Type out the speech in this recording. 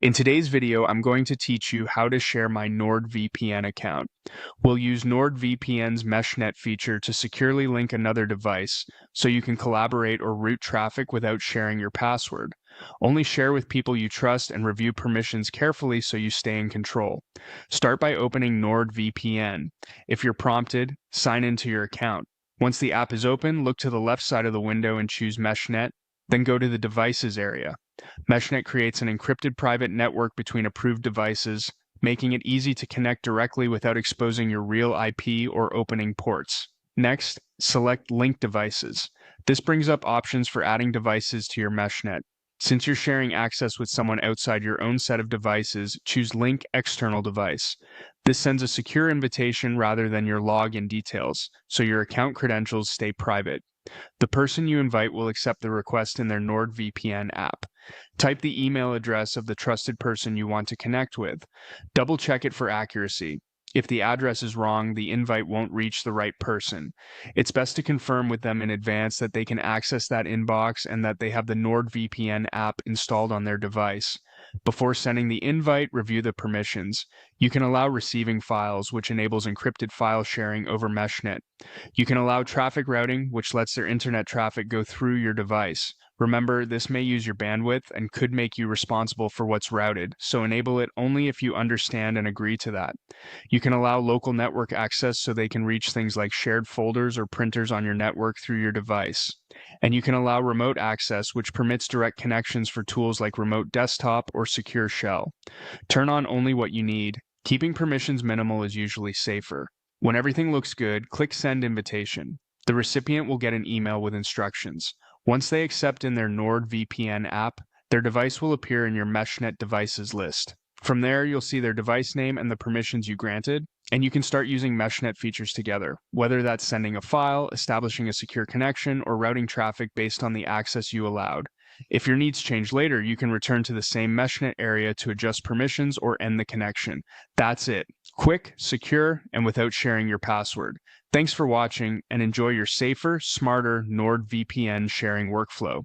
In today's video, I'm going to teach you how to share my NordVPN account. We'll use NordVPN's MeshNet feature to securely link another device so you can collaborate or route traffic without sharing your password. Only share with people you trust and review permissions carefully so you stay in control. Start by opening NordVPN. If you're prompted, sign into your account. Once the app is open, look to the left side of the window and choose MeshNet, then go to the Devices area. MeshNet creates an encrypted private network between approved devices, making it easy to connect directly without exposing your real IP or opening ports. Next, select Link Devices. This brings up options for adding devices to your MeshNet. Since you're sharing access with someone outside your own set of devices, choose Link External Device. This sends a secure invitation rather than your login details, so your account credentials stay private. The person you invite will accept the request in their NordVPN app. Type the email address of the trusted person you want to connect with. Double check it for accuracy. If the address is wrong, the invite won't reach the right person. It's best to confirm with them in advance that they can access that inbox and that they have the NordVPN app installed on their device. Before sending the invite, review the permissions. You can allow receiving files, which enables encrypted file sharing over MeshNet. You can allow traffic routing, which lets their internet traffic go through your device. Remember, this may use your bandwidth and could make you responsible for what's routed, so enable it only if you understand and agree to that. You can allow local network access so they can reach things like shared folders or printers on your network through your device. And you can allow remote access, which permits direct connections for tools like Remote Desktop or Secure Shell. Turn on only what you need. Keeping permissions minimal is usually safer. When everything looks good, click Send Invitation. The recipient will get an email with instructions. Once they accept in their NordVPN app, their device will appear in your MeshNet devices list. From there, you'll see their device name and the permissions you granted, and you can start using MeshNet features together, whether that's sending a file, establishing a secure connection, or routing traffic based on the access you allowed. If your needs change later, you can return to the same MeshNet area to adjust permissions or end the connection. That's it. Quick, secure, and without sharing your password. Thanks for watching, and enjoy your safer, smarter NordVPN sharing workflow.